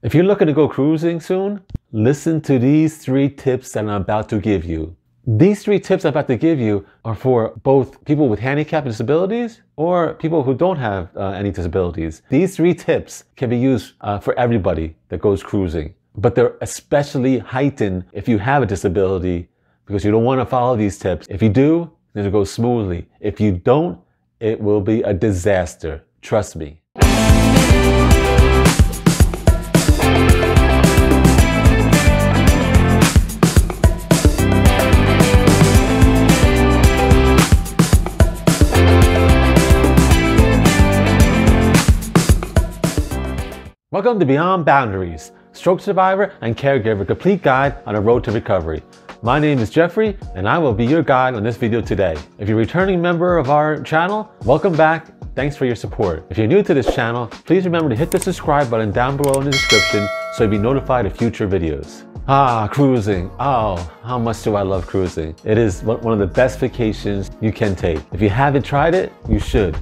If you're looking to go cruising soon, listen to these 3 tips that I'm about to give you. These 3 tips I'm about to give you are for both people with handicap and disabilities or people who don't have any disabilities. These 3 tips can be used for everybody that goes cruising, but they're especially heightened if you have a disability because you don't want to follow these tips. If you do, then it'll go smoothly. If you don't, it will be a disaster. Trust me. Welcome to Beyond Boundaries, stroke survivor and caregiver complete guide on a road to recovery. My name is Jeffrey and I will be your guide on this video today. If you're a returning member of our channel, welcome back. Thanks for your support. If you're new to this channel, please remember to hit the subscribe button down below in the description so you'll be notified of future videos. Cruising. Oh, how much do I love cruising. It is one of the best vacations you can take. If you haven't tried it, you should.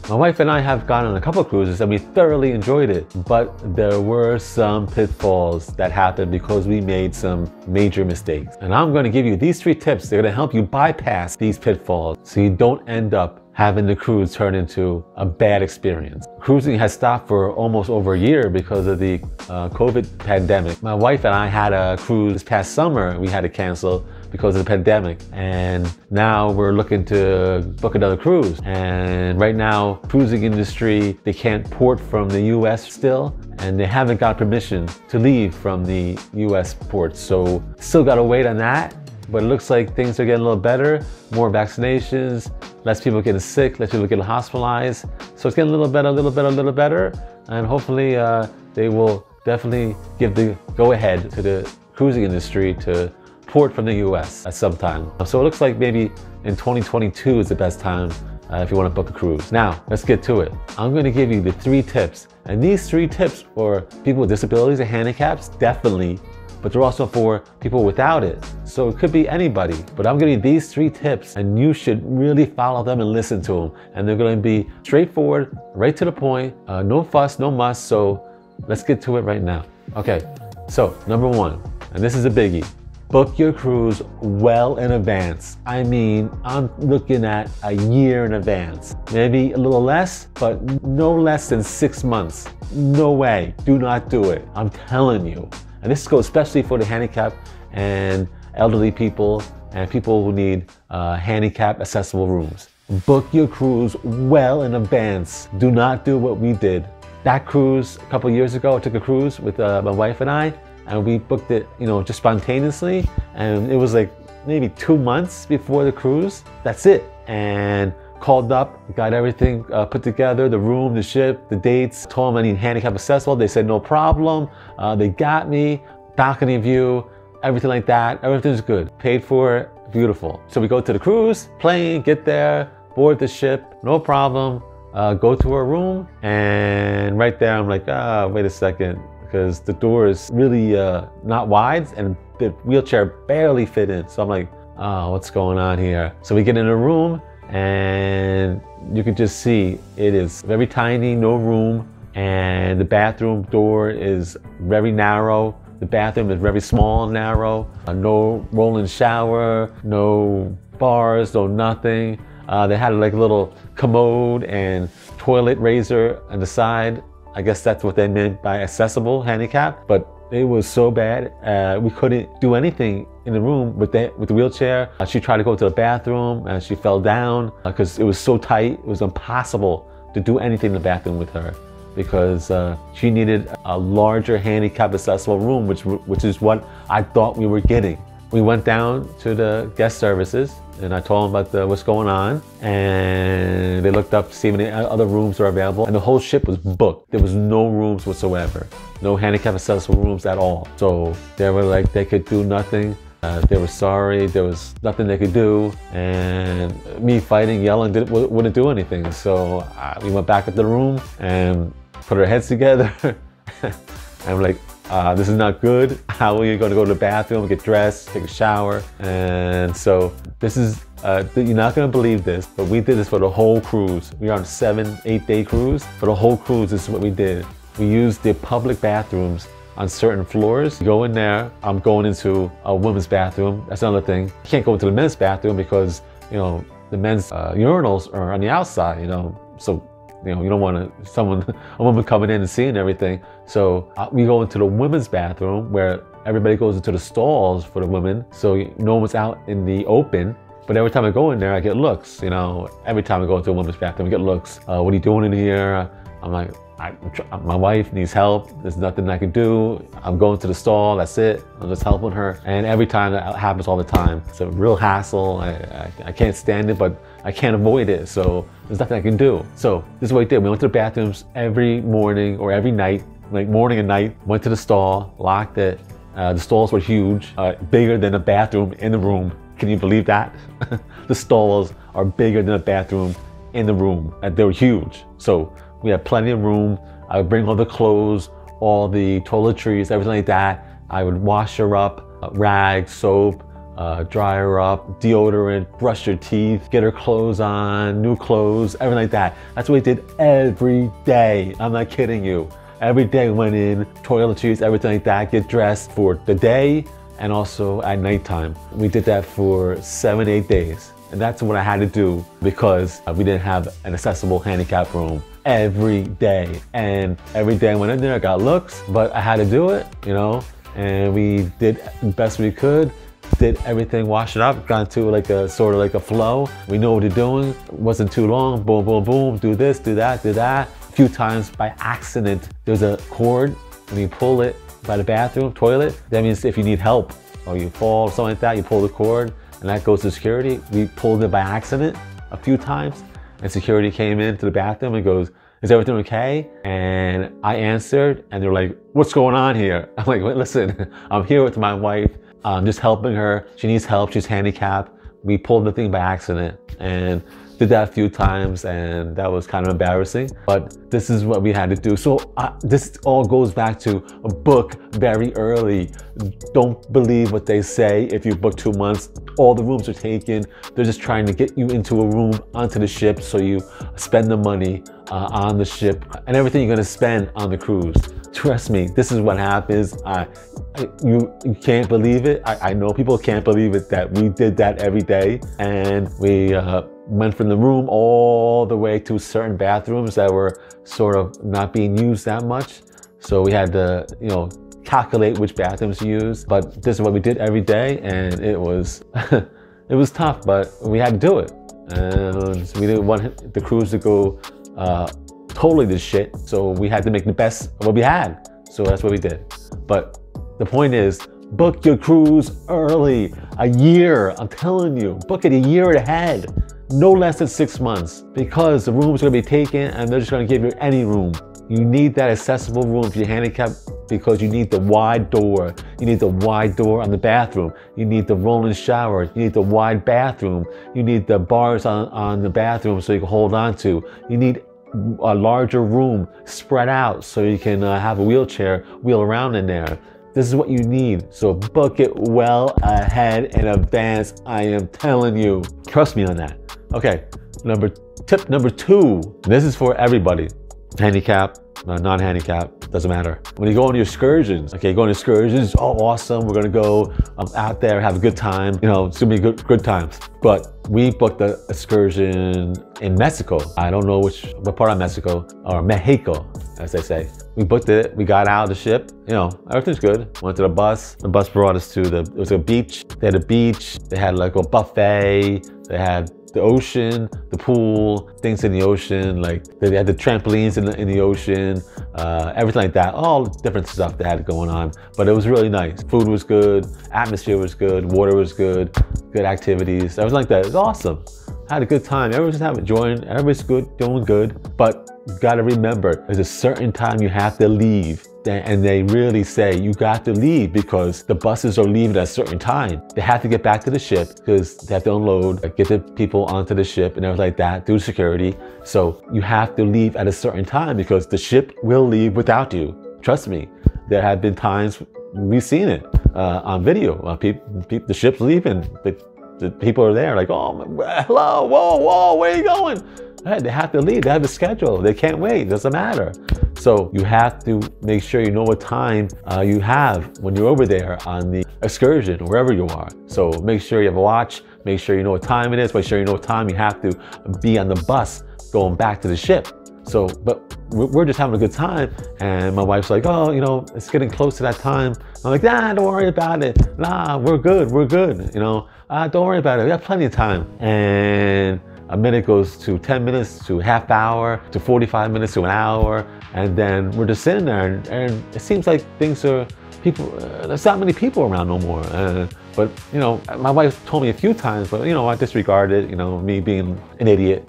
My wife and I have gone on a couple of cruises and we thoroughly enjoyed it, but there were some pitfalls that happened because we made some major mistakes. And I'm going to give you these 3 tips that are going to help you bypass these pitfalls so you don't end up having the cruise turn into a bad experience. Cruising has stopped for almost over a year because of the COVID pandemic. My wife and I had a cruise this past summer and we had to cancel because of the pandemic, and now we're looking to book another cruise. And right now, cruising industry, they can't port from the US still, and they haven't got permission to leave from the US ports. So still gotta wait on that, but it looks like things are getting a little better, more vaccinations, less people getting sick, less people getting hospitalized. So it's getting a little better, and hopefully they will definitely give the go-ahead to the cruising industry to port from the US at some time. So it looks like maybe in 2022 is the best time if you want to book a cruise. Now, let's get to it. I'm going to give you the 3 tips. And these 3 tips for people with disabilities and handicaps, definitely, but they're also for people without it. So it could be anybody. But I'm giving you these 3 tips and you should really follow them and listen to them. And they're going to be straightforward, right to the point, no fuss, no muss. So let's get to it right now. Okay, so number 1, and this is a biggie. Book your cruise well in advance. I mean, I'm looking at a year in advance. Maybe a little less, but no less than 6 months. No way, do not do it. I'm telling you. And this goes especially for the handicapped and elderly people and people who need handicap accessible rooms. Book your cruise well in advance. Do not do what we did. That cruise, a couple years ago, I took a cruise with my wife and I, and we booked it, just spontaneously. And it was like maybe 2 months before the cruise. That's it. And called up, got everything put together, the room, the ship, the dates, told them I need handicap accessible. They said, no problem. They got me, balcony view, everything like that. Everything's good. Paid for it, beautiful. So we go to the cruise, plane, get there, board the ship, no problem. Go to our room, and right there I'm like, wait a second, because the door is really not wide and the wheelchair barely fit in. So I'm like, what's going on here? So we get in a room and you can just see it is very tiny, no room, and the bathroom door is very narrow. The bathroom is very small and narrow. No rolling shower, no bars, no nothing. They had like a little commode and toilet razor on the side. I guess that's what they meant by accessible handicap, but it was so bad. We couldn't do anything in the room with the wheelchair. She tried to go to the bathroom and she fell down because it was so tight. It was impossible to do anything in the bathroom with her because she needed a larger handicap accessible room, which is what I thought we were getting. We went down to the guest services and I told them about what's going on, and they looked up to see if any other rooms are available, and the whole ship was booked. There was no rooms whatsoever, no handicap accessible rooms at all. So they were like, they could do nothing. They were sorry, there was nothing they could do, and me fighting, yelling, wouldn't do anything. So we went back into the room and put our heads together. And I'm like, this is not good. How are you going to go to the bathroom, get dressed, take a shower? And so this is, you're not going to believe this, but we did this for the whole cruise. We were on a 7-8 day cruise. For the whole cruise, this is what we did. We used the public bathrooms on certain floors. You go in there, I'm going into a women's bathroom. That's another thing. You can't go into the men's bathroom because, you know, the men's urinals are on the outside, you know, so, you know, you don't want a woman coming in and seeing everything. So we go into the women's bathroom where everybody goes into the stalls for the women. So no one's out in the open. But every time I go in there, I get looks, you know. Every time I go into a women's bathroom, I get looks. What are you doing in here? I'm like, my wife needs help. There's nothing I can do. I'm going to the stall, that's it. I'm just helping her. And every time that happens all the time. It's a real hassle. I can't stand it, but I can't avoid it. So there's nothing I can do. So this is what we did. We went to the bathrooms every morning or every night, like morning and night, went to the stall, locked it. The stalls were huge, bigger than a bathroom in the room. Can you believe that? The stalls are bigger than a bathroom in the room. They were huge. So we had plenty of room. I would bring all the clothes, all the toiletries, everything like that. I would wash her up, rags, soap, dry her up, deodorant, brush her teeth, get her clothes on, new clothes, everything like that. That's what we did every day. I'm not kidding you. Every day we went in, toiletries, everything like that, get dressed for the day and also at nighttime. We did that for 7, 8 days. And that's what I had to do because we didn't have an accessible handicap room every day. And every day I went in there, I got looks, but I had to do it, you know, and we did the best we could, did everything, wash it up, got into like a sort of like a flow. We know what we're doing. It wasn't too long, boom, boom, boom, do this, do that, do that. A few times by accident, there's a cord and you pull it by the bathroom, toilet. That means if you need help or you fall or something like that, you pull the cord and that goes to security. We pulled it by accident a few times and security came into the bathroom and goes, is everything okay? And I answered and they're like, what's going on here? I'm like, listen, I'm here with my wife. I'm just helping her. She needs help, she's handicapped. We pulled the thing by accident and did that a few times and that was kind of embarrassing, but this is what we had to do. So this all goes back to book very early. Don't believe what they say. If you book 2 months, all the rooms are taken. They're just trying to get you into a room onto the ship so you spend the money on the ship and everything you're gonna spend on the cruise. Trust me, this is what happens. You can't believe it. I know people can't believe it that we did that every day and we went from the room all the way to certain bathrooms that were sort of not being used that much. So we had to, you know, calculate which bathrooms to use. But this is what we did every day and it was, it was tough, but we had to do it. And we didn't want the cruise to go totally to shit. So we had to make the best of what we had. So that's what we did. But the point is, book your cruise early, a year. I'm telling you, book it a year ahead. No less than 6 months because the room's gonna be taken and they're just gonna give you any room. You need that accessible room if you're handicapped because you need the wide door. You need the wide door on the bathroom. You need the rolling shower. You need the wide bathroom. You need the bars on the bathroom so you can hold on to. You need a larger room spread out so you can have a wheelchair wheel around in there. This is what you need. So book it well ahead in advance. I am telling you. Trust me on that. Okay, tip number 2. This is for everybody. Handicap, non-handicap, doesn't matter. When you go on your excursions, okay, go on excursions, oh awesome, we're gonna go out there, have a good time. You know, it's gonna be good times. But we booked the excursion in Mexico. I don't know what part of Mexico, or Mexico, as they say. We booked it, we got out of the ship, you know, everything's good. Went to the bus brought us to it was a beach. They had a beach, they had like a buffet, they had the ocean, the pool, things in the ocean, like they had the trampolines in the ocean, everything like that, all different stuff they had going on. But it was really nice. Food was good, atmosphere was good, water was good, good activities, everything like that. It was awesome. I had a good time. Everyone's just enjoying, everybody's good, doing good. But you gotta remember, there's a certain time you have to leave. And they really say you got to leave because the buses are leaving at a certain time. They have to get back to the ship because they have to unload, get the people onto the ship and everything like that through security. So you have to leave at a certain time because the ship will leave without you. Trust me, there have been times we've seen it on video. The ship's leaving, but the people are there like, oh, hello, whoa, where are you going? hey, they have to leave. They have a schedule. They can't wait. It doesn't matter. So you have to make sure you know what time you have when you're over there on the excursion, wherever you are. So make sure you have a watch. Make sure you know what time it is. Make sure you know what time you have to be on the bus going back to the ship. So, but we're just having a good time. And my wife's like, oh, you know, it's getting close to that time. I'm like, nah, don't worry about it. Nah, we're good. You know, don't worry about it. We have plenty of time. And a minute goes to 10 minutes to half hour to 45 minutes to an hour. And then we're just sitting there and it seems like things are, there's not many people around no more. But, you know, my wife told me a few times, but, you know, I disregarded it, you know, me being an idiot.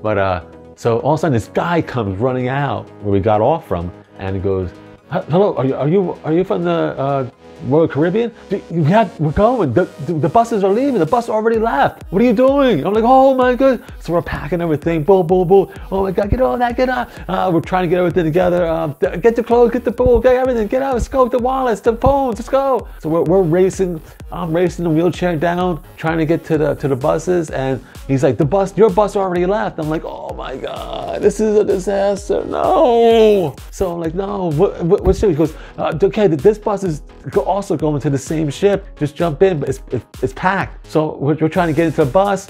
But, so all of a sudden this guy comes running out where we got off from and he goes, hello, are you from the Royal Caribbean? We're going, the buses are leaving, the bus already left. What are you doing? I'm like, oh my God. So we're packing everything, boom, boom, boom. Oh my God, get on that, get up. We're trying to get everything together. Get the clothes, get the pool, get everything, get out, let's go, the wallets, the phones, let's go. So we're racing, I'm racing the wheelchair down, trying to get to the buses. And he's like, your bus already left. I'm like, oh my God, this is a disaster, no. So I'm like, no, what ship? He goes, okay, this bus is also going to the same ship, just jump in, but it's packed. So we're trying to get into the bus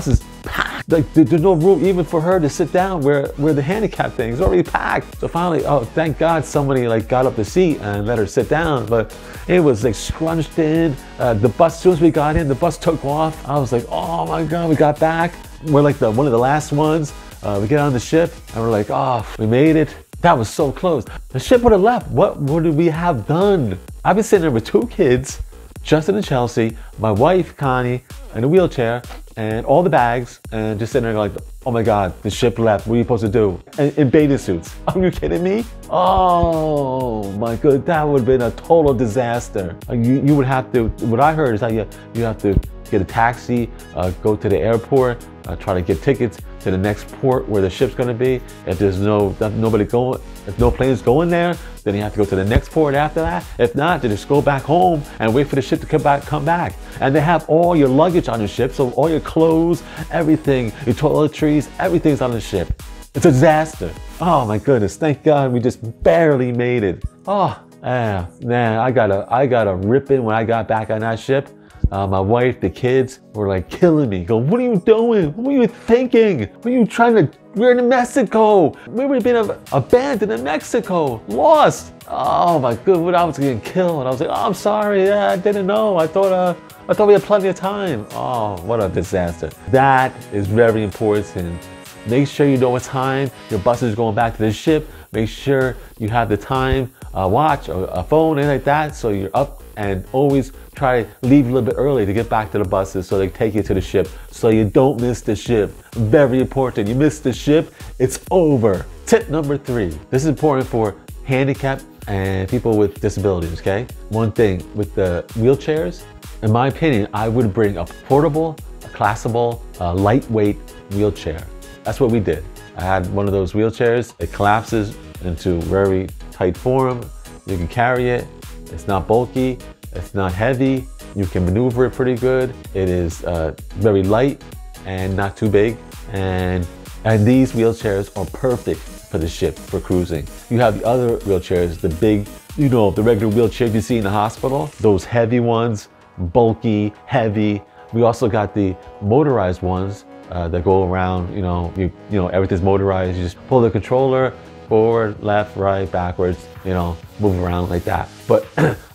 is packed. Like there's no room even for her to sit down where the handicap thing is already packed. So finally, oh, thank God somebody like got up the seat and let her sit down, but it was like scrunched in. The bus, as soon as we got in, the bus took off. I was like, oh my God, we got back. We're like one of the last ones. We get on the ship and we're like, oh, we made it. That was so close. The ship would have left. What would we have done? I've been sitting there with two kids, Justin and Chelsea, my wife, Connie, in a wheelchair, and all the bags, and just sitting there like, oh my God, the ship left. What are you supposed to do? In bathing suits. Are you kidding me? Oh my God, that would have been a total disaster. You would have to, what I heard is that you have to get a taxi, go to the airport, try to get tickets to the next port where the ship's gonna be. If there's nobody going, if no planes going there, then you have to go to the next port after that. If not, then just go back home and wait for the ship to come back. And they have all your luggage on the ship, so all your clothes, everything, your toiletries, everything's on the ship. It's a disaster. Oh my goodness, thank God we just barely made it. Oh, man, I got a ripping when I got back on that ship. My wife, the kids were like killing me. Go, what are you doing? What were you thinking? What are you trying to, we're in Mexico. We would have been abandoned in Mexico, lost. Oh my God, I was getting killed. I was like, oh, I'm sorry, I didn't know. I thought we had plenty of time. Oh, what a disaster. That is very important. Make sure you know what time your bus is going back to the ship. Make sure you have the time, watch or a phone, anything like that, so you're up, and always try to leave a little bit early to get back to the buses so they take you to the ship so you don't miss the ship. Very important. You miss the ship, it's over. Tip number 3. This is important for handicapped and people with disabilities, okay? One thing with the wheelchairs, in my opinion, I would bring a portable, a collapsible, lightweight wheelchair. That's what we did. I had one of those wheelchairs. It collapses into very tight form. You can carry it. It's not bulky. It's not heavy. You can maneuver it pretty good. It is very light and not too big. And these wheelchairs are perfect for the ship, for cruising. You have the other wheelchairs, the big, you know, the regular wheelchairs you see in the hospital. Those heavy ones, bulky, heavy. We also got the motorized ones that go around, you know, everything's motorized. You just pull the controller, forward, left, right, backwards, you know, move around like that. But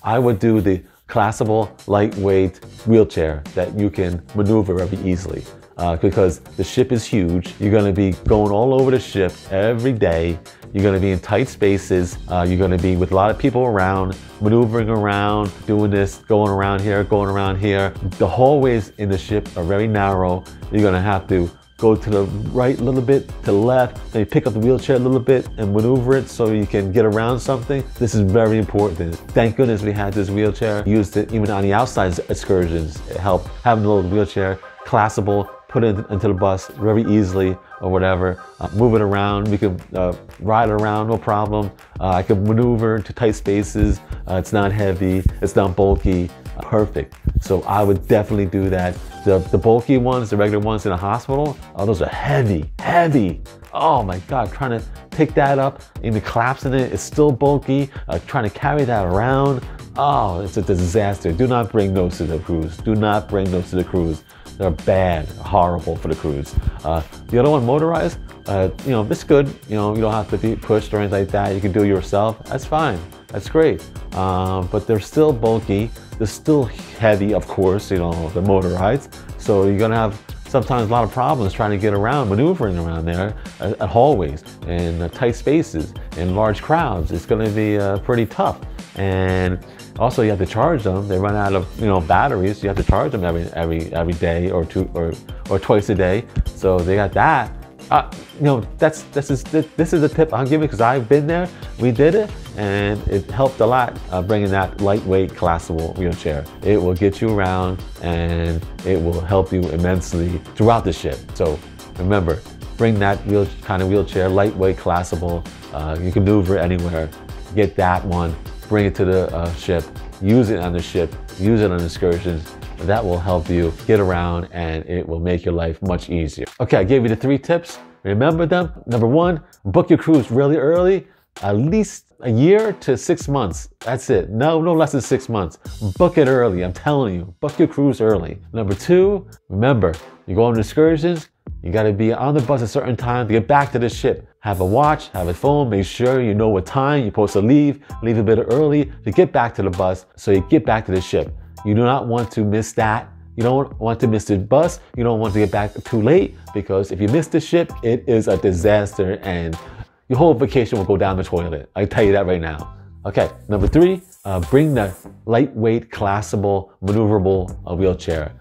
I would do the collapsible, lightweight wheelchair that you can maneuver very easily. Because the ship is huge. You're gonna be going all over the ship every day. You're gonna be in tight spaces. You're gonna be with a lot of people around, maneuvering around, doing this, going around here, going around here. The hallways in the ship are very narrow. You're gonna have to go to the right a little bit, to the left, then you pick up the wheelchair a little bit and maneuver it so you can get around something. This is very important. Thank goodness we had this wheelchair. Used it even on the outside excursions. It helped having a little wheelchair, collapsible, put it into the bus very easily or whatever. Move it around, we could ride it around, no problem. I could maneuver into tight spaces. It's not heavy, it's not bulky. perfect. So I would definitely do that. The bulky ones, the regular ones in the hospital, oh, those are heavy, heavy. Oh my God, trying to pick that up, even collapsing it, it's still bulky. Trying to carry that around, oh, it's a disaster. Do not bring those to the cruise. Do not bring those to the cruise. They're bad, horrible for the cruise. The other one, motorized, you know, it's good. You know, you don't have to be pushed or anything like that. You can do it yourself. That's fine. That's great. But they're still bulky. They're still heavy, of course, you know, the motorized. So you're gonna have sometimes a lot of problems trying to get around, maneuvering around there at hallways and tight spaces and large crowds. It's gonna be pretty tough. And also you have to charge them. They run out of, you know, batteries. You have to charge them every day or two or twice a day. So they got that. You know, this is the tip I'm giving because I've been there. We did it, and it helped a lot bringing that lightweight, collapsible wheelchair. It will get you around, and it will help you immensely throughout the ship. So remember, bring that kind of wheelchair, lightweight, collapsible. You can maneuver anywhere. Get that one, bring it to the ship, use it on the ship, use it on excursions. That will help you get around, and it will make your life much easier. Okay, I gave you the 3 tips. Remember them. Number 1, book your cruise really early, at least a year to 6 months. That's it. No less than 6 months. Book it early. I'm telling you, book your cruise early. Number 2, remember, you go on excursions, you got to be on the bus at a certain time to get back to the ship. Have a watch, have a phone, make sure you know what time you're supposed to leave a bit early to get back to the bus so you get back to the ship. You do not want to miss that. You don't want to miss the bus. You don't want to get back too late, because if you miss the ship, it is a disaster and your whole vacation will go down the toilet. I tell you that right now. Okay, number 3, bring the lightweight, collapsible, maneuverable wheelchair.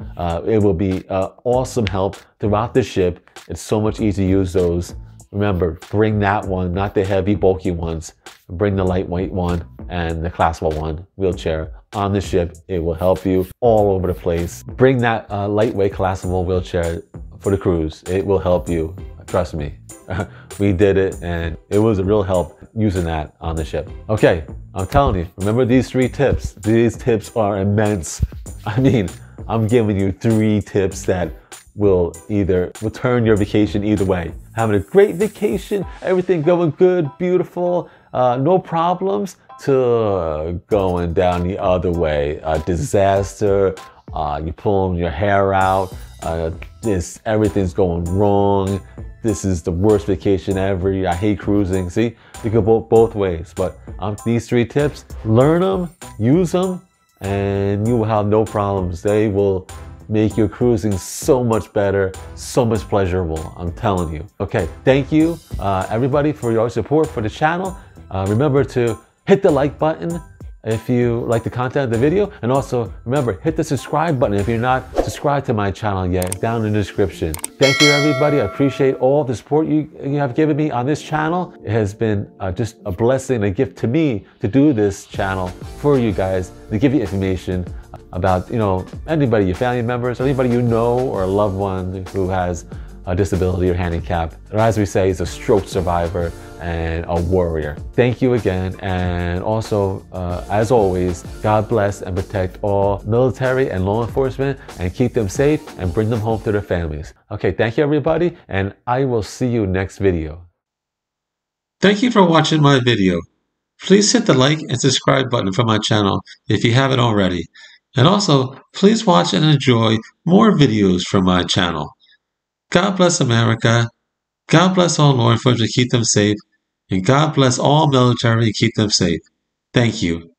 It will be awesome help throughout the ship. It's so much easier to use those. Remember, bring that one, not the heavy, bulky ones. Bring the lightweight one and the collapsible one, wheelchair, on the ship. It will help you all over the place. Bring that lightweight, collapsible wheelchair for the cruise. It will help you, trust me. We did it, and it was a real help using that on the ship. Okay, I'm telling you, remember these 3 tips. These tips are immense. I mean, I'm giving you 3 tips that will turn your vacation either way. Having a great vacation, everything going good, beautiful, no problems, to going down the other way, a disaster, you're pulling your hair out, everything's going wrong, this is the worst vacation ever, I hate cruising. See, you can go both ways, but these 3 tips, learn them, use them, and you will have no problems. They will make your cruising so much better, so much pleasurable, I'm telling you. Okay, thank you everybody for your support for the channel. Remember to hit the like button if you like the content of the video, and also remember, hit the subscribe button if you're not subscribed to my channel yet, down in the description. Thank you everybody, I appreciate all the support you have given me on this channel. It has been just a blessing, a gift to me to do this channel for you guys, to give you information about, you know, anybody, your family members, anybody you know, or a loved one who has a disability or handicap, or as we say, is a stroke survivor and a warrior. Thank you again, and also, as always, God bless and protect all military and law enforcement, and keep them safe and bring them home to their families. Okay, thank you everybody, and I will see you next video. Thank you for watching my video. Please hit the like and subscribe button for my channel if you haven't already. And also, please watch and enjoy more videos from my channel. God bless America. God bless all law enforcement, keep them safe. And God bless all military and keep them safe. Thank you.